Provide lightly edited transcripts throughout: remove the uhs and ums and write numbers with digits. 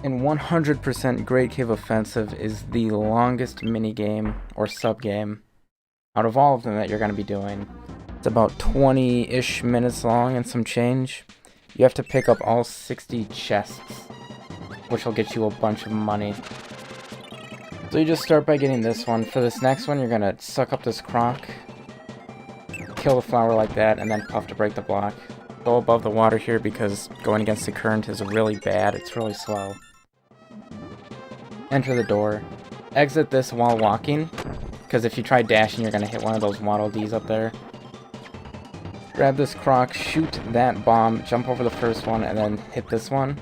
And 100% Great Cave Offensive is the longest minigame or sub-game out of all of them that you're going to be doing. It's about 20-ish minutes long and some change. You have to pick up all 60 chests, which will get you a bunch of money. So you just start by getting this one. For this next one, you're going to suck up this croc, kill the flower like that, and then puff to break the block. Go above the water here because going against the current is really bad. It's really slow. Enter the door. Exit this while walking, because if you try dashing, you're going to hit one of those Waddle Dees up there. Grab this croc, shoot that bomb, jump over the first one, and then hit this one.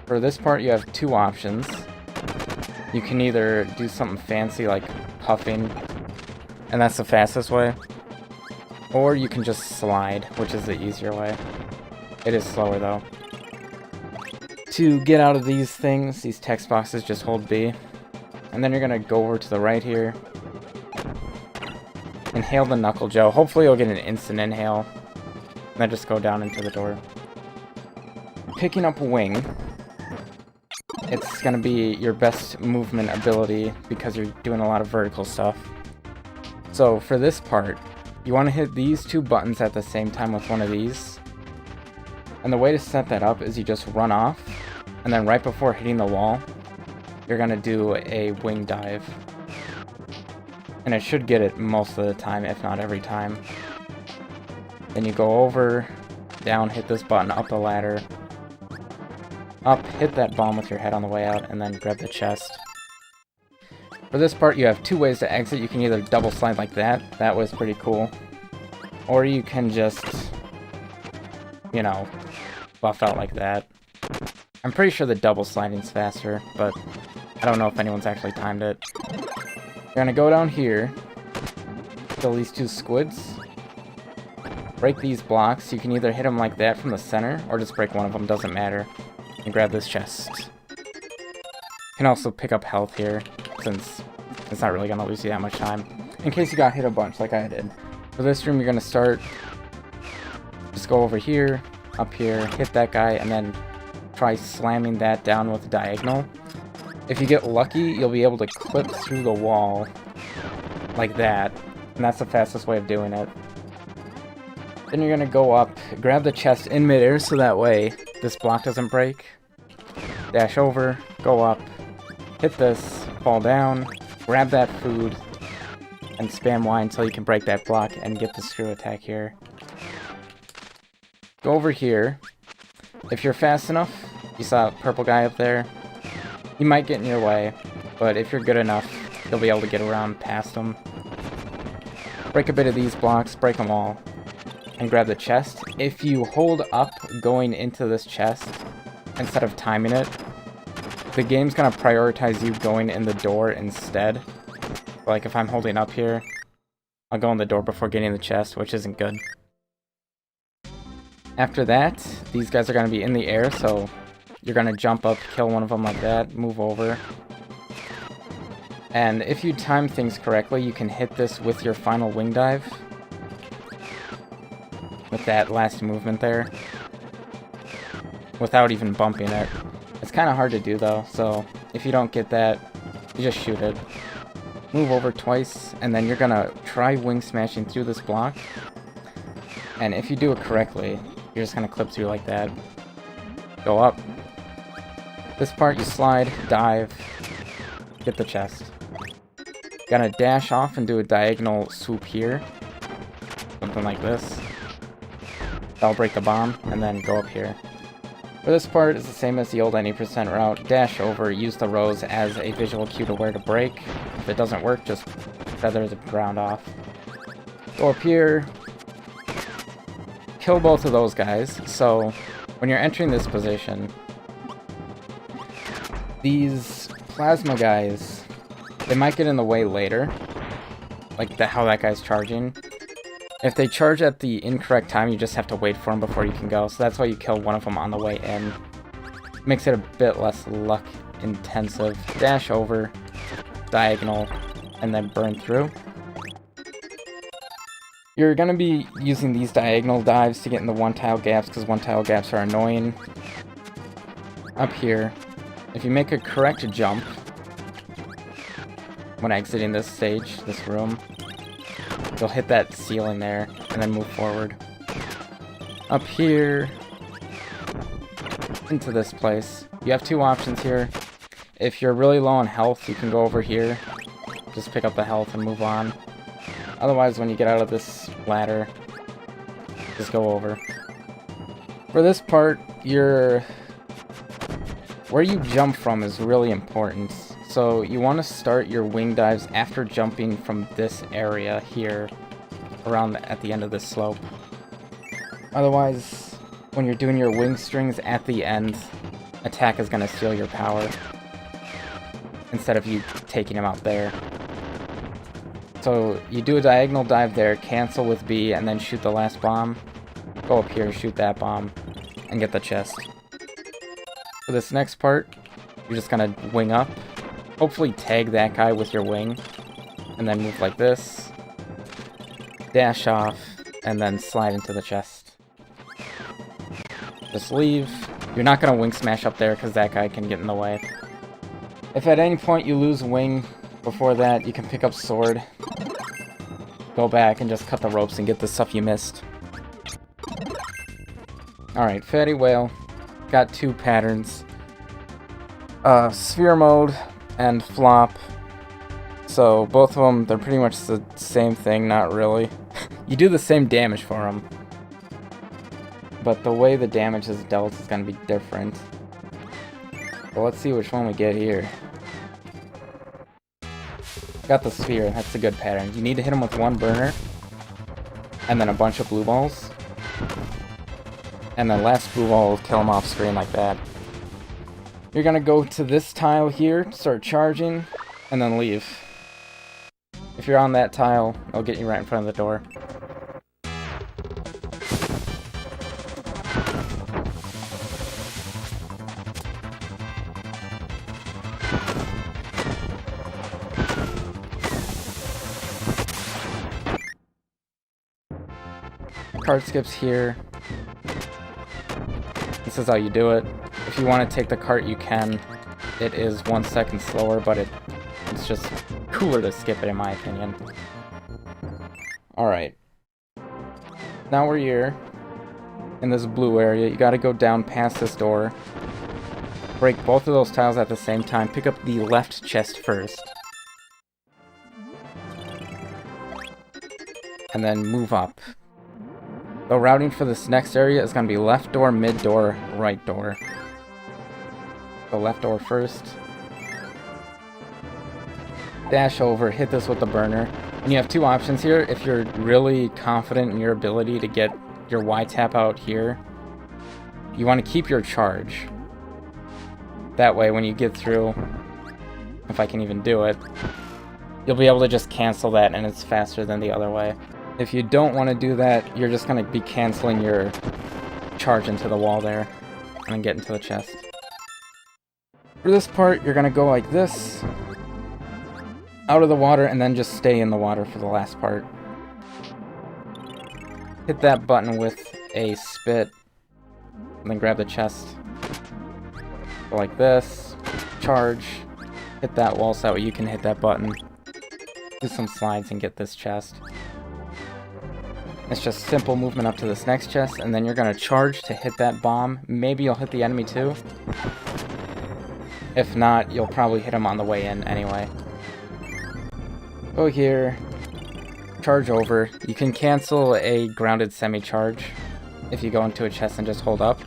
For this part, you have two options. You can either do something fancy like puffing, and that's the fastest way. Or you can just slide, which is the easier way. It is slower though. To get out of these things, these text boxes, just hold B. And then you're gonna go over to the right here. Inhale the Knuckle Joe. Hopefully you'll get an instant inhale. And then just go down into the door. Picking up Wing. It's gonna be your best movement ability because you're doing a lot of vertical stuff. So for this part, you want to hit these two buttons at the same time with one of these. And the way to set that up is you just run off, and then right before hitting the wall, you're going to do a wing dive. And it should get it most of the time, if not every time. Then you go over, down, hit this button, up the ladder, up, hit that bomb with your head on the way out, and then grab the chest. For this part, you have two ways to exit. You can either double slide like that. That was pretty cool. Or you can just, you know, buff out like that. I'm pretty sure the double sliding's faster, but I don't know if anyone's actually timed it. You're gonna go down here, kill these two squids, break these blocks. You can either hit them like that from the center, or just break one of them, doesn't matter. And grab this chest. You can also pick up health here, since it's not really going to lose you that much time, in case you got hit a bunch like I did. For this room, you're going to start, just go over here, up here, hit that guy, and then try slamming that down with a diagonal. If you get lucky, you'll be able to clip through the wall, like that, and that's the fastest way of doing it. Then you're going to go up, grab the chest in midair so that way this block doesn't break. Dash over, go up, hit this, fall down, grab that food, and spam Y until you can break that block and get the screw attack here. Go over here. If you're fast enough, you saw a purple guy up there, you might get in your way, but if you're good enough, you'll be able to get around past him. Break a bit of these blocks, break them all, and grab the chest. If you hold up going into this chest, instead of timing it, the game's gonna prioritize you going in the door instead. Like if I'm holding up here, I'll go in the door before getting the chest, which isn't good. After that, these guys are gonna be in the air, so you're gonna jump up, kill one of them like that, move over. And if you time things correctly, you can hit this with your final wing dive. With that last movement there. Without even bumping it. It's kind of hard to do though, so if you don't get that, you just shoot it. Move over twice, and then you're gonna try wing smashing through this block. And if you do it correctly, you're just gonna clip through like that. Go up. This part you slide, dive, get the chest. Gotta dash off and do a diagonal swoop here. Something like this. That'll break the bomb, and then go up here. For this part, it's the same as the old any percent route. Dash over, use the rows as a visual cue to where to break. If it doesn't work, just feather the ground off. Go up here. Kill both of those guys. So, when you're entering this position, these plasma guys, they might get in the way later. Like how that guy's charging. If they charge at the incorrect time, you just have to wait for them before you can go. So that's why you kill one of them on the way in. Makes it a bit less luck intensive. Dash over, diagonal, and then burn through. You're going to be using these diagonal dives to get in the one-tile gaps, because one-tile gaps are annoying. Up here, if you make a correct jump when exiting this stage, this room, you'll hit that ceiling there and then move forward. Up here, into this place. You have two options here. If you're really low on health, you can go over here. Just pick up the health and move on. Otherwise, when you get out of this ladder, just go over. For this part, where you jump from is really important. So you want to start your wing dives after jumping from this area here, around at the end of this slope. Otherwise, when you're doing your wing strings at the end, attack is going to steal your power instead of you taking him out there. So you do a diagonal dive there, cancel with B, and then shoot the last bomb. Go up here, shoot that bomb, and get the chest. For this next part, you're just going to wing up. Hopefully tag that guy with your wing, and then move like this. Dash off, and then slide into the chest. Just leave. You're not going to wing smash up there because that guy can get in the way. If at any point you lose wing before that, you can pick up sword, go back and just cut the ropes and get the stuff you missed. Alright, Fatty Whale. Got two patterns. Sphere mode and flop. So both of them, they're pretty much the same thing, not really. You do the same damage for them, but the way the damage is dealt is going to be different. So let's see which one we get here. Got the sphere, that's a good pattern. You need to hit him with one burner, and then a bunch of blue balls. And then last blue ball will kill him off screen like that. You're going to go to this tile here, start charging, and then leave. If you're on that tile, it'll get you right in front of the door. Card skips here. This is how you do it. If you want to take the cart, you can. It is 1 second slower, but it's just cooler to skip it, in my opinion. Alright. Now we're here, in this blue area. You gotta go down past this door. Break both of those tiles at the same time. Pick up the left chest first. And then move up. The routing for this next area is going to be left door, mid door, right door. So left door first. Dash over, hit this with the burner. And you have two options here. If you're really confident in your ability to get your Y tap out here, you want to keep your charge. That way when you get through, if I can even do it, you'll be able to just cancel that and it's faster than the other way. If you don't want to do that, you're just going to be canceling your charge into the wall there, and then get into the chest. For this part, you're going to go like this, out of the water, and then just stay in the water for the last part. Hit that button with a spit, and then grab the chest. Go like this, charge, hit that wall so that way you can hit that button. Do some slides and get this chest. It's just simple movement up to this next chest, and then you're going to charge to hit that bomb. Maybe you'll hit the enemy too. If not, you'll probably hit him on the way in anyway. Go here, charge over. You can cancel a grounded semi-charge if you go into a chest and just hold up.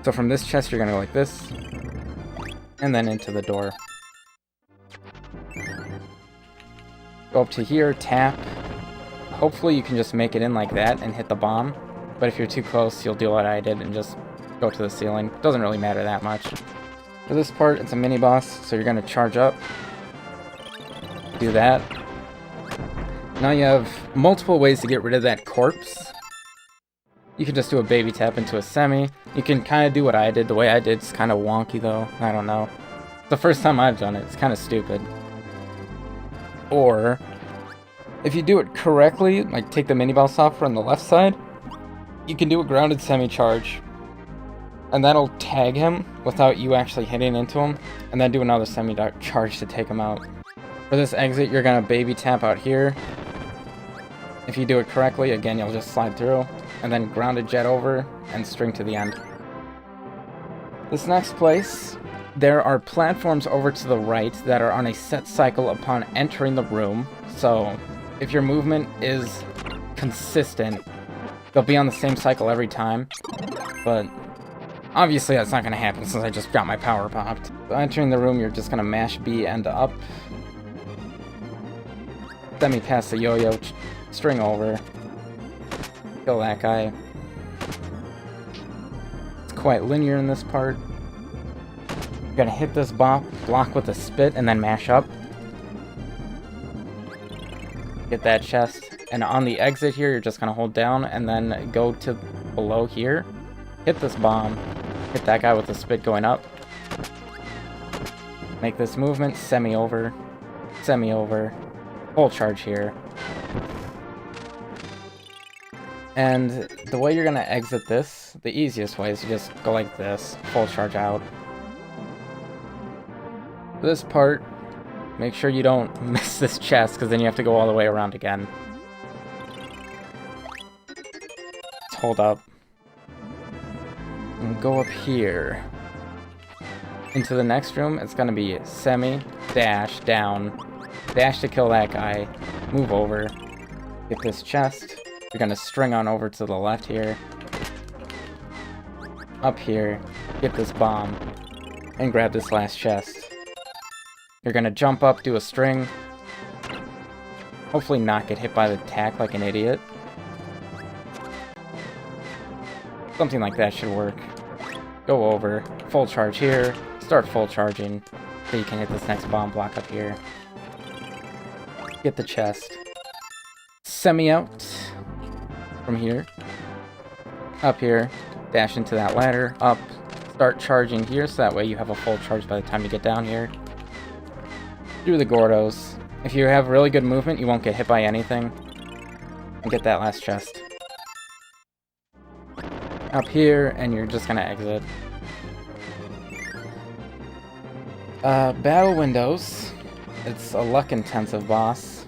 So from this chest, you're going to go like this, and then into the door. Go up to here, tap. Hopefully you can just make it in like that and hit the bomb, but if you're too close, you'll do what I did and just go to the ceiling. Doesn't really matter that much. For this part, it's a mini-boss, so you're going to charge up. Do that. Now you have multiple ways to get rid of that corpse. You can just do a baby tap into a semi. You can kind of do what I did. The way I did is kind of wonky, though. I don't know. It's the first time I've done it. It's kind of stupid. Or if you do it correctly, like take the mini boss off from the left side, you can do a grounded semi-charge. And that'll tag him without you actually hitting into him, and then do another semi-charge to take him out. For this exit, you're gonna baby tap out here. If you do it correctly, again, you'll just slide through, and then ground a jet over, and string to the end. This next place, there are platforms over to the right that are on a set cycle upon entering the room, so if your movement is consistent, they'll be on the same cycle every time, but obviously that's not going to happen since I just got my power popped. So entering the room, you're just going to mash B and up, semi past the yo-yo, string over, kill that guy. It's quite linear in this part. You're going to hit this block with a spit and then mash up. Get that chest. And on the exit here, you're just going to hold down and then go to below here. Hit this bomb. Hit that guy with the spit going up. Make this movement. Semi-over. Semi-over. Full charge here. And the way you're going to exit this, the easiest way is to just go like this. Full charge out. This part, make sure you don't miss this chest, because then you have to go all the way around again. Let's hold up. And go up here. Into the next room, it's going to be semi, dash, down, dash to kill that guy, move over, get this chest. You're going to string on over to the left here. Up here, get this bomb, and grab this last chest. You're gonna jump up, do a string. Hopefully not get hit by the tack like an idiot. Something like that should work. Go over, full charge here, start full charging, so you can hit this next bomb block up here. Get the chest. Semi out from here. Up here, dash into that ladder, up, start charging here, so that way you have a full charge by the time you get down here. Through the Gordos. If you have really good movement, you won't get hit by anything. And get that last chest. Up here, and you're just gonna exit. Battle Windows. It's a luck-intensive boss.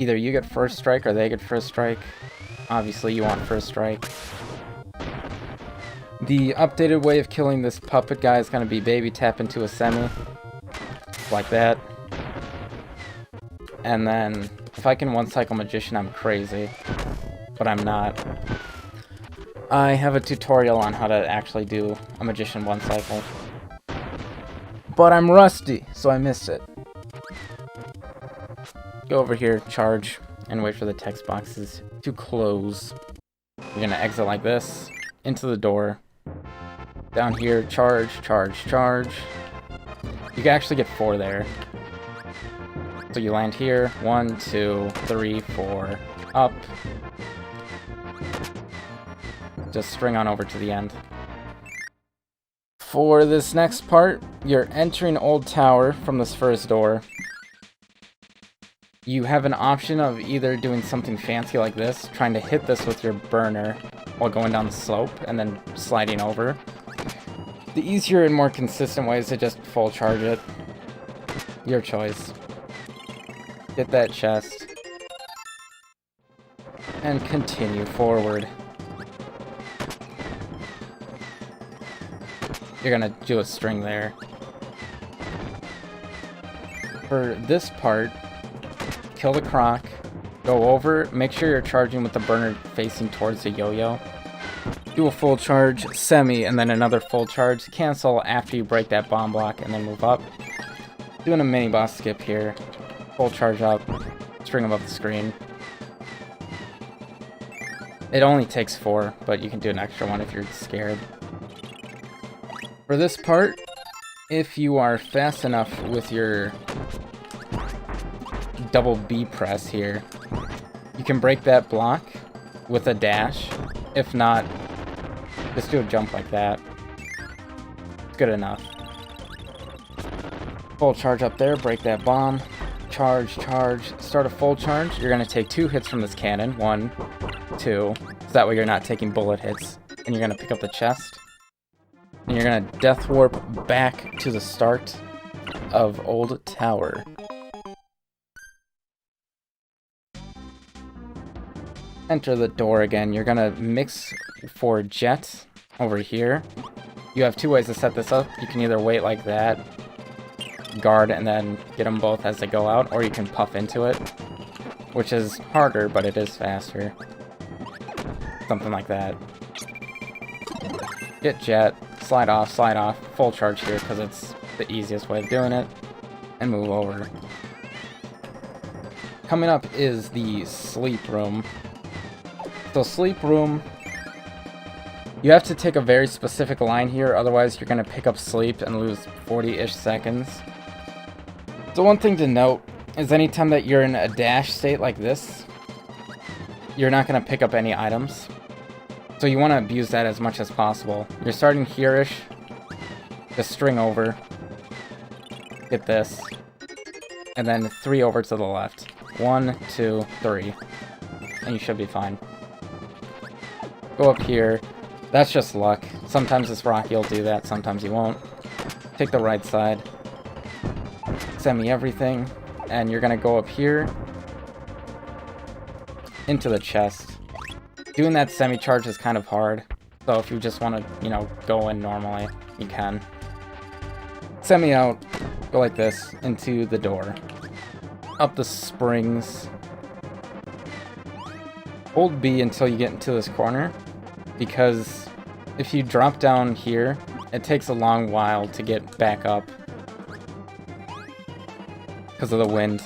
Either you get first strike or they get first strike. Obviously, you want first strike. The updated way of killing this puppet guy is going to be baby tap into a semi. Like that. And then, if I can one-cycle Magician, I'm crazy. But I'm not. I have a tutorial on how to actually do a Magician one-cycle. But I'm rusty, so I missed it. Go over here, charge, and wait for the text boxes to close. You're going to exit like this, into the door. Down here, charge, charge, charge. You can actually get 4 there. So you land here, 1, 2, 3, 4, up. Just string on over to the end. For this next part, you're entering Old Tower from this first door. You have an option of either doing something fancy like this, trying to hit this with your burner while going down the slope, and then sliding over. The easier and more consistent way is to just full charge it. Your choice. Get that chest. And continue forward. You're gonna do a string there. For this part, kill the croc, go over, make sure you're charging with the burner facing towards the yo-yo. Do a full charge, semi, and then another full charge. Cancel after you break that bomb block, and then move up. Doing a mini-boss skip here. Full charge up, string above the screen. It only takes 4, but you can do an extra one if you're scared. For this part, if you are fast enough with your double B press here, you can break that block with a dash. If not, just do a jump like that. Good enough. Full charge up there, break that bomb. Charge, charge, start a full charge. You're going to take 2 hits from this cannon. 1, 2, That way you're not taking bullet hits. And you're gonna pick up the chest. And you're gonna death warp back to the start of Old Tower. Enter the door again. You're gonna mix for Jet over here. You have two ways to set this up. You can either wait like that, guard, and then get them both as they go out, or you can puff into it, which is harder, but it is faster. Something like that. Get Jet, slide off, full charge here because it's the easiest way of doing it, and move over. Coming up is the sleep room. So sleep room, you have to take a very specific line here, otherwise you're going to pick up sleep and lose 40-ish seconds. So one thing to note is anytime that you're in a dash state like this, you're not going to pick up any items. So you want to abuse that as much as possible. You're starting here-ish, just string over, get this, and then 3 over to the left. 1, 2, 3, and you should be fine. Go up here. That's just luck. Sometimes this Rocky will do that, sometimes he won't. Take the right side. Semi everything. And you're gonna go up here. Into the chest. Doing that semi-charge is kind of hard. So if you just want to, you know, go in normally, you can. Semi out. Go like this. Into the door. Up the springs. Hold B until you get into this corner, because if you drop down here, it takes a long while to get back up because of the wind.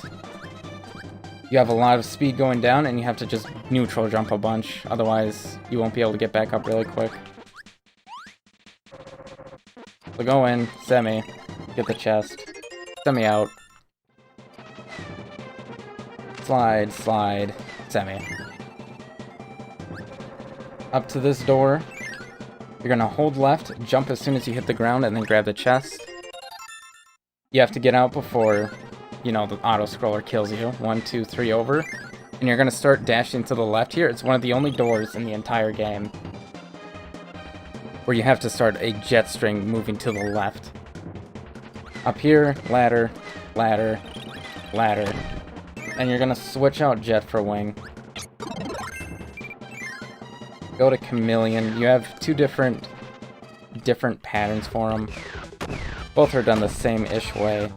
You have a lot of speed going down, and you have to just neutral jump a bunch, otherwise you won't be able to get back up really quick. So go in, semi, get the chest, semi out, slide, slide, semi. Up to this door. You're gonna hold left, jump as soon as you hit the ground, and then grab the chest. You have to get out before, you know, the auto-scroller kills you. 1, 2, 3 over. And you're gonna start dashing to the left here. It's one of the only doors in the entire game where you have to start a jet string moving to the left. Up here, ladder, ladder, ladder. And you're gonna switch out Jet for Wing. Go to Chameleon. You have two different patterns for them. Both are done the same-ish way.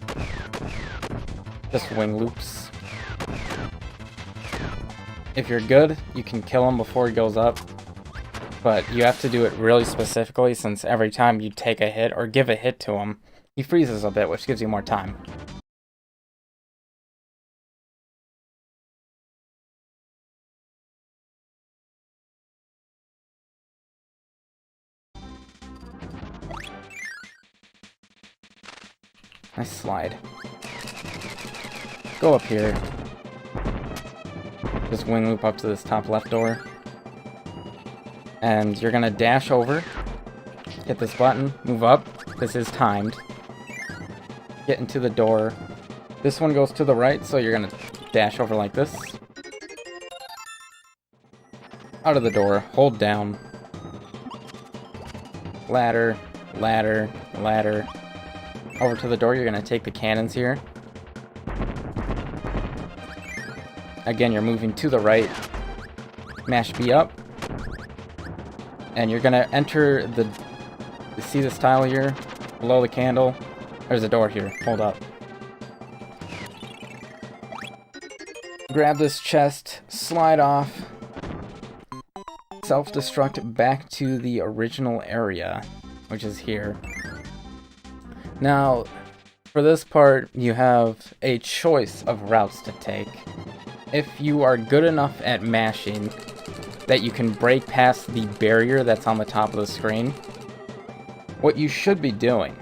Just wing loops. If you're good, you can kill him before he goes up. But you have to do it really specifically, since every time you take a hit or give a hit to him, he freezes a bit, which gives you more time. Nice slide. Go up here. Just wing loop up to this top left door. And you're gonna dash over. Hit this button. Move up. This is timed. Get into the door. This one goes to the right, so you're gonna dash over like this. Out of the door. Hold down. Ladder. Ladder. Ladder. Over to the door, you're going to take the cannons here. Again, you're moving to the right. Mash B up. And you're going to enter the... See this tile here? Below the candle? There's a door here. Hold up. Grab this chest. Slide off. Self-destruct back to the original area, which is here. Now, for this part, you have a choice of routes to take. If you are good enough at mashing that you can break past the barrier that's on the top of the screen, what you should be doing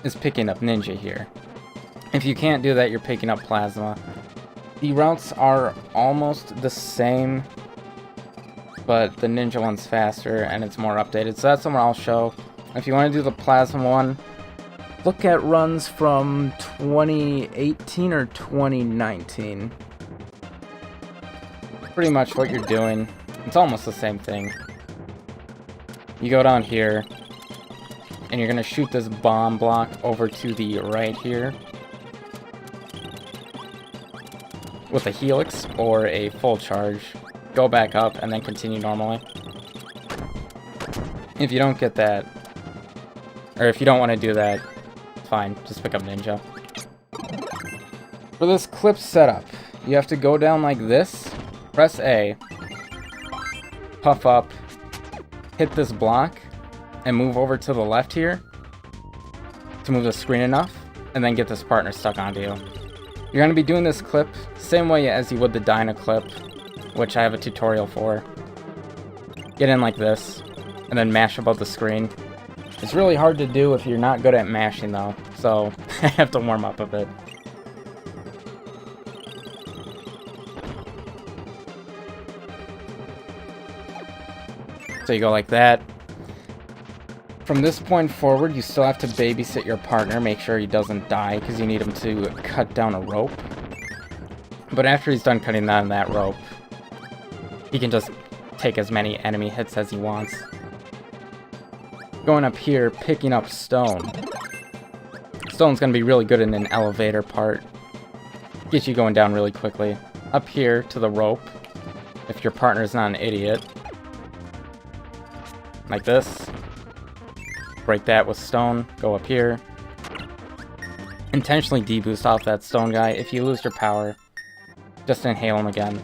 is picking up Ninja here. If you can't do that, you're picking up Plasma. The routes are almost the same, but the Ninja one's faster and it's more updated, so that's somewhere I'll show. If you want to do the Plasma one, look at runs from 2018 or 2019. Pretty much what you're doing. It's almost the same thing. You go down here, and you're gonna shoot this bomb block over to the right here with a helix or a full charge. Go back up and then continue normally. If you don't get that, or if you don't want to do that, fine, just pick up Ninja. For this clip setup, you have to go down like this, press A, puff up, hit this block, and move over to the left here to move the screen enough, and then get this partner stuck onto you. You're going to be doing this clip same way as you would the Dyna clip, which I have a tutorial for. Get in like this, and then mash above the screen. It's really hard to do if you're not good at mashing though, so I have to warm up a bit. So you go like that. From this point forward, you still have to babysit your partner, make sure he doesn't die, because you need him to cut down a rope. But after he's done cutting down that rope, he can just take as many enemy hits as he wants. Going up here, picking up stone. Stone's going to be really good in an elevator part. Get you going down really quickly. Up here to the rope, if your partner's not an idiot. Like this. Break that with stone, go up here. Intentionally deboost off that stone guy. If you lose your power, just inhale him again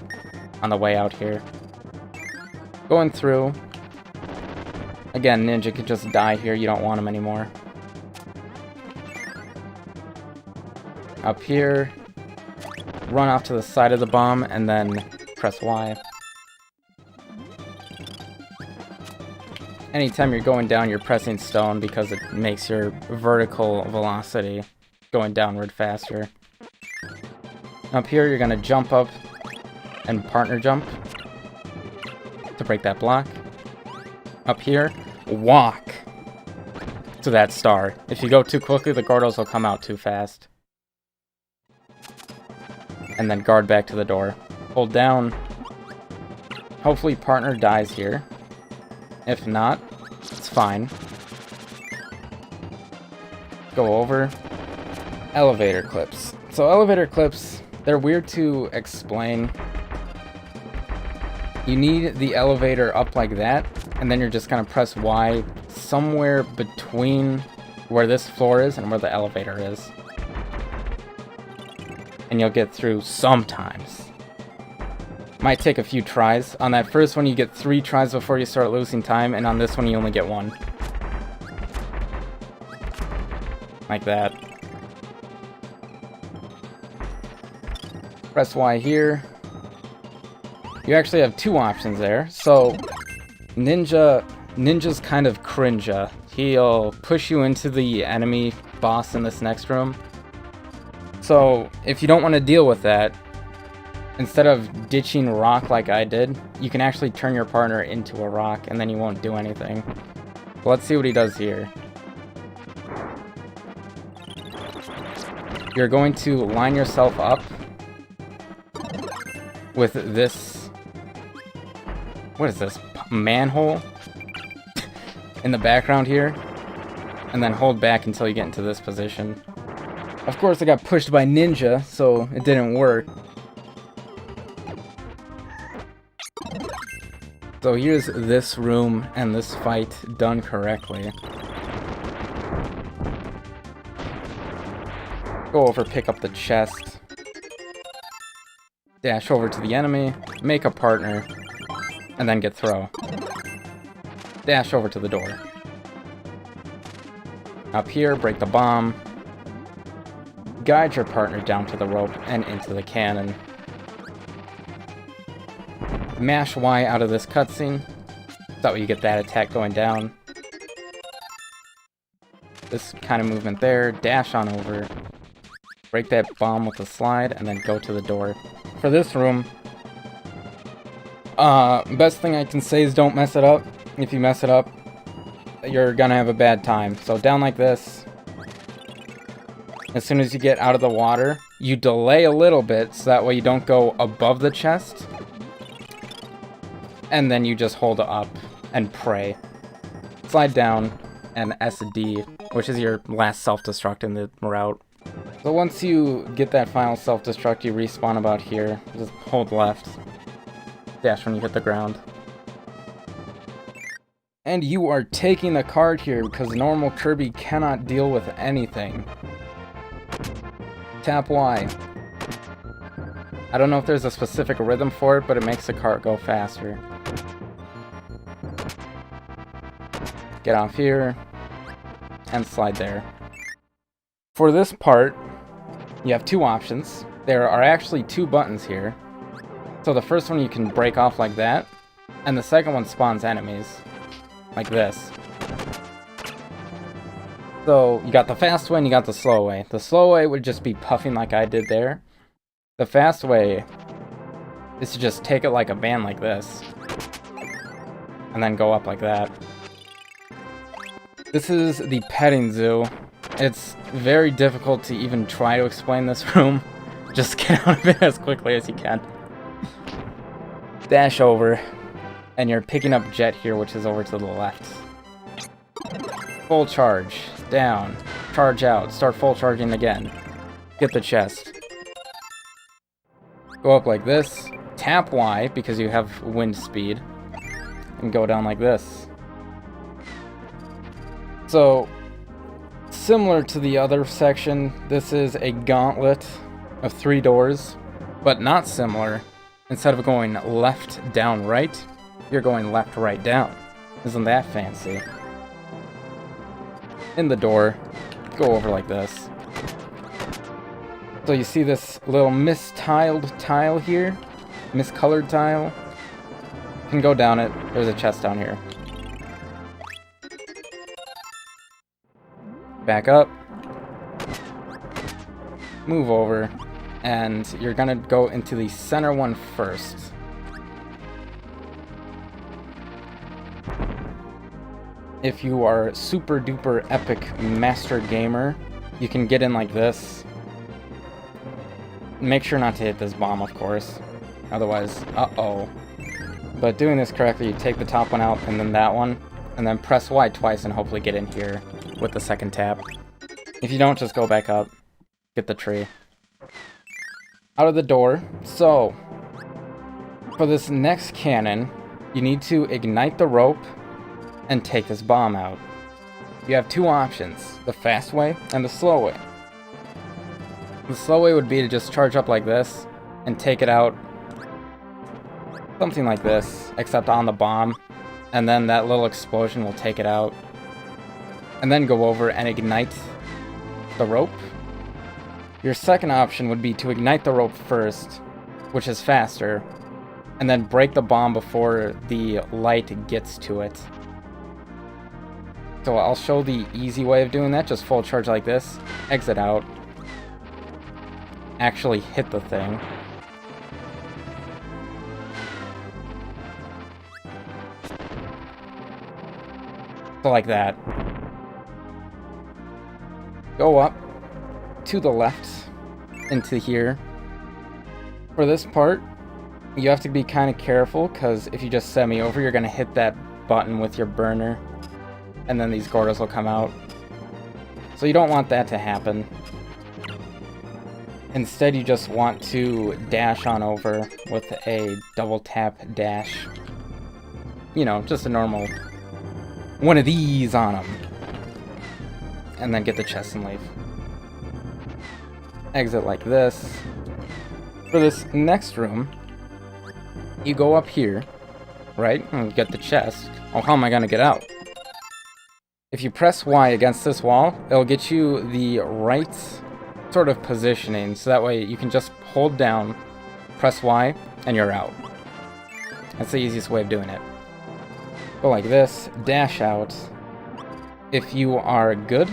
on the way out here. Going through. Again, Ninja could just die here, you don't want him anymore. Up here. Run off to the side of the bomb and then press Y. Anytime you're going down, you're pressing stone because it makes your vertical velocity going downward faster. Up here, you're going to jump up and partner jump to break that block. Up here, walk to that star. If you go too quickly, the Gordos will come out too fast. And then guard back to the door. Hold down. Hopefully partner dies here. If not, it's fine. Go over. Elevator clips. So elevator clips, they're weird to explain. You need the elevator up like that, and then you're just gonna press Y somewhere between where this floor is and where the elevator is. And you'll get through sometimes. Might take a few tries. On that first one you get 3 tries before you start losing time, and on this one you only get 1. Like that. Press Y here. You actually have 2 options there. So Ninja's kind of cringe-a. He'll push you into the enemy boss in this next room. So if you don't want to deal with that, instead of ditching rock like I did, you can actually turn your partner into a rock and then you won't do anything. But let's see what he does here. You're going to line yourself up with this... What is this? Manhole? In the background here. And then hold back until you get into this position. Of course I got pushed by Ninja, so it didn't work. So here's this room and this fight done correctly. Go over, pick up the chest. Dash over to the enemy, make a partner, and then get throw. Dash over to the door. Up here, break the bomb. Guide your partner down to the rope and into the cannon. Mash Y out of this cutscene. That way you get that attack going down. This kind of movement there. Dash on over. Break that bomb with a slide and then go to the door. For this room, best thing I can say is don't mess it up. If you mess it up, you're gonna have a bad time. So down like this. As soon as you get out of the water, you delay a little bit so that way you don't go above the chest. and then you just hold up and pray. Slide down and SD, which is your last self-destruct in the route. So once you get that final self-destruct, you respawn about here. Just hold left. Dash when you hit the ground. And you are taking the card here because normal Kirby cannot deal with anything. Tap Y. I don't know if there's a specific rhythm for it, but it makes the cart go faster. Get off here, and slide there. For this part, you have two options. There are actually two buttons here. So the first one you can break off like that, and the second one spawns enemies, like this. So you got the fast way and you got the slow way. The slow way would just be puffing like I did there. The fast way is to just take it like a band like this, and then go up like that. This is the petting zoo. It's very difficult to even try to explain this room. Just get out of it as quickly as you can. Dash over, and you're picking up Jet here, which is over to the left. Full charge, down, charge out, start full charging again. Get the chest. Go up like this, tap Y because you have wind speed, and go down like this. So, similar to the other section, this is a gauntlet of 3 doors, but not similar. Instead of going left, down, right, you're going left, right, down. Isn't that fancy? In the door, go over like this. So you see this little mistiled tile here? Miscolored tile? You can go down it. There's a chest down here. Back up. Move over. And you're gonna go into the center one first. If you are super duper epic master gamer, you can get in like this. Make sure not to hit this bomb, of course. Otherwise, uh-oh. But doing this correctly, you take the top one out and then that one, and then press Y twice and hopefully get in here with the second tap. If you don't, just go back up. Get the tree. Out of the door. So, for this next cannon, you need to ignite the rope and take this bomb out. You have two options, the fast way and the slow way. The slow way would be to just charge up like this and take it out something like this, except on the bomb, and then that little explosion will take it out. And then go over and ignite the rope. Your second option would be to ignite the rope first, which is faster, and then break the bomb before the light gets to it. So I'll show the easy way of doing that, just full charge like this, exit out, actually hit the thing. So like that. Go up to the left into here. For this part, you have to be kind of careful, because if you just semi over, you're going to hit that button with your burner, and then these Gordos will come out. So you don't want that to happen. Instead, you just want to dash on over with a double tap dash. You know, just a normal one of these on them. And then get the chest and leave. Exit like this. For this next room, you go up here, right? And get the chest. Oh, how am I gonna get out? If you press Y against this wall, it'll get you the right sort of positioning, so that way you can just hold down, press Y, and you're out. That's the easiest way of doing it. Go like this, dash out. If you are good,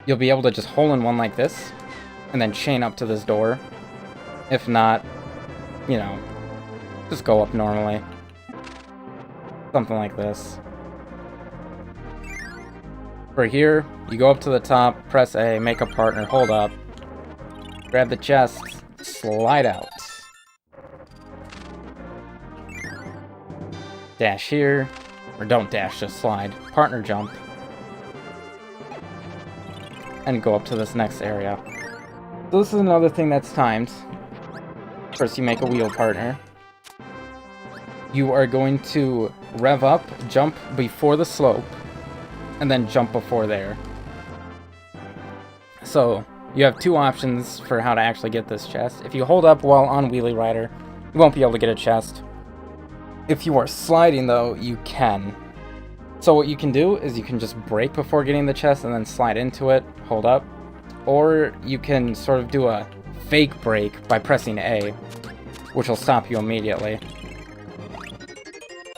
you'll be able to just hole in one like this, and then chain up to this door. If not, you know, just go up normally. Something like this. For here, you go up to the top, press A, make a partner, hold up, grab the chest, slide out. Dash here. Or don't dash, just slide. Partner jump. And go up to this next area. So this is another thing that's timed. First you make a wheel partner. You are going to rev up, jump before the slope, and then jump before there. So, you have two options for how to actually get this chest. If you hold up while on Wheelie Rider, you won't be able to get a chest. If you are sliding though, you can. So what you can do is you can just brake before getting the chest and then slide into it, hold up. Or you can sort of do a fake brake by pressing A, which will stop you immediately.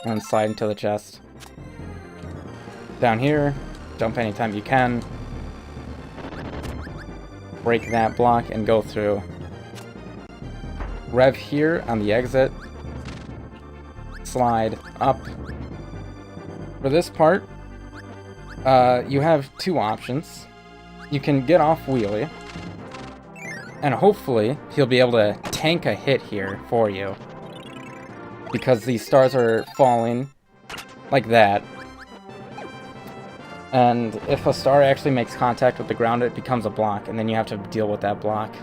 And slide into the chest. Down here, jump anytime you can. Break that block and go through. Rev here on the exit. Slide up. For this part, you have two options. You can get off Wheelie, and hopefully he'll be able to tank a hit here for you. Because these stars are falling like that. And if a star actually makes contact with the ground, it becomes a block, and then you have to deal with that block.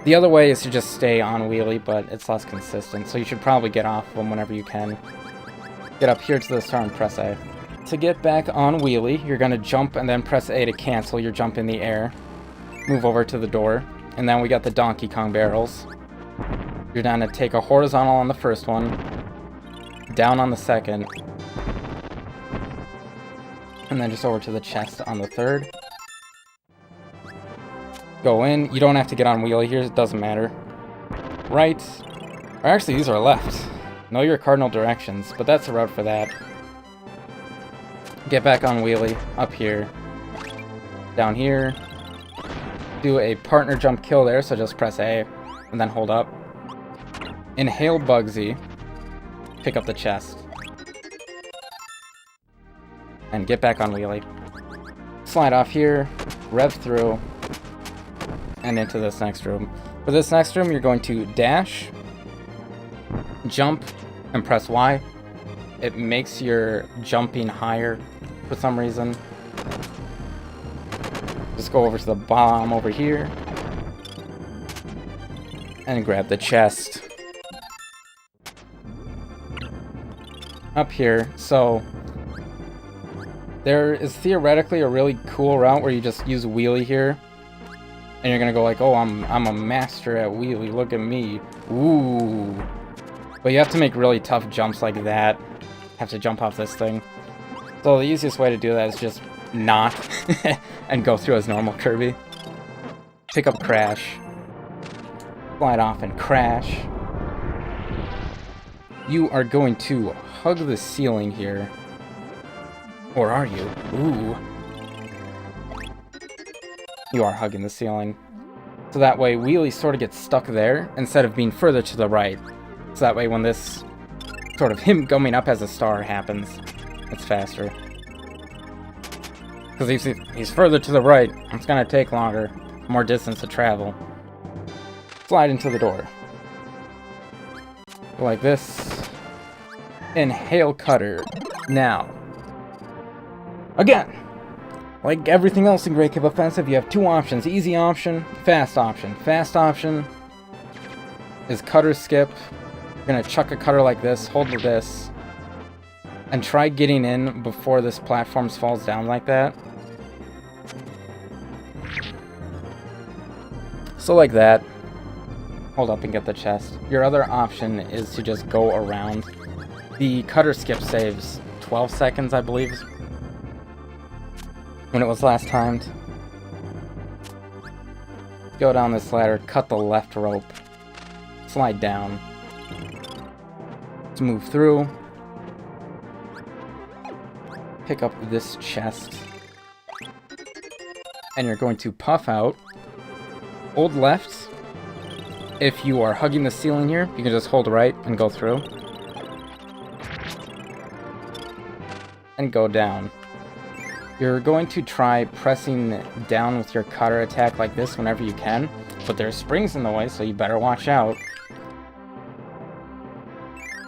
The other way is to just stay on Wheelie, but it's less consistent, so you should probably get off them whenever you can. Get up here to the star and press A. To get back on Wheelie, you're going to jump and then press A to cancel your jump in the air. Move over to the door, and then we got the Donkey Kong barrels. You're going to take a horizontal on the first one, down on the second, and then just over to the chest on the third. Go in. You don't have to get on Wheelie here, it doesn't matter. Right. Or actually, these are left. Know your cardinal directions, but that's the route for that. Get back on Wheelie, up here. Down here. Do a partner jump kill there, so just press A, and then hold up. Inhale Bugsy. Pick up the chest. And get back on Wheelie. Slide off here, rev through, and into this next room. For this next room, you're going to dash, jump, and press Y. It makes your jumping higher for some reason. Just go over to the bomb over here, and grab the chest. Up here, so there is theoretically a really cool route where you just use Wheelie here. And you're gonna go like, oh, I'm a master at Wheelie, look at me. Ooh. But you have to make really tough jumps like that. Have to jump off this thing. So the easiest way to do that is just not and go through as normal Kirby. Pick up Crash. Slide off and crash. You are going to hug the ceiling here. Or are you? Ooh. You are hugging the ceiling. So that way Wheelie sort of gets stuck there instead of being further to the right. So that way when this sort of him going up as a star happens, it's faster. Because he's further to the right, it's going to take longer, more distance to travel. Slide into the door. Like this. Inhale Cutter. Now. Again! Like everything else in Great Cave Offensive, you have two options. Easy option, fast option. Fast option is cutter skip. You're going to chuck a cutter like this, hold this, and try getting in before this platform falls down like that. So like that. Hold up and get the chest. Your other option is to just go around. The cutter skip saves 12 seconds, I believe, when it was last timed. Go down this ladder, cut the left rope, slide down. Let's move through. Pick up this chest. And you're going to puff out. Hold left. If you are hugging the ceiling here, you can just hold right and go through. And go down. You're going to try pressing down with your cutter attack like this whenever you can, but there's springs in the way, so you better watch out.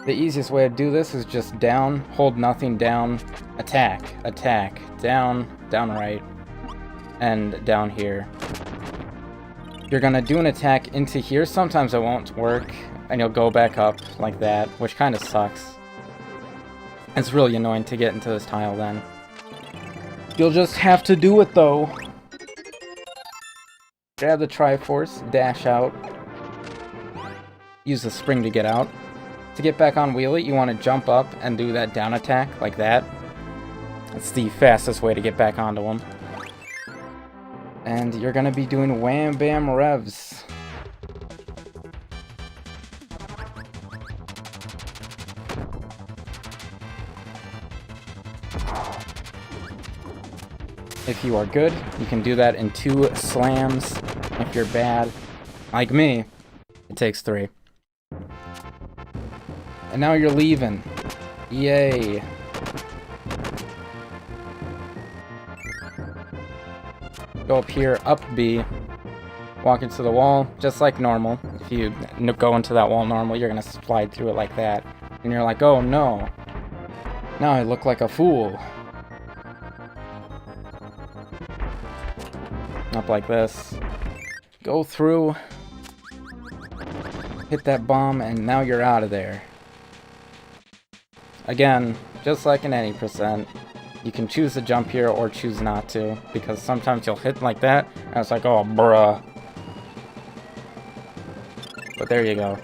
The easiest way to do this is just down, hold nothing, down, attack, attack, down, down right, and down here. You're gonna do an attack into here, sometimes it won't work, and you'll go back up like that, which kind of sucks. It's really annoying to get into this tile then. You'll just have to do it though. Grab the Triforce, dash out, use the spring to get out. To get back on Wheelie, you want to jump up and do that down attack, like that. That's the fastest way to get back onto him. And you're going to be doing Wham Bam Revs. If you are good, you can do that in 2 slams. If you're bad, like me, it takes 3. And now you're leaving. Yay. Go up here, up B. Walk into the wall, just like normal. If you go into that wall normal, you're gonna slide through it like that. And you're like, oh no. Now I look like a fool. Up like this. Go through. Hit that bomb, and now you're out of there. Again, just like in any percent, you can choose to jump here or choose not to, because sometimes you'll hit like that, and it's like, oh, bruh. But there you go.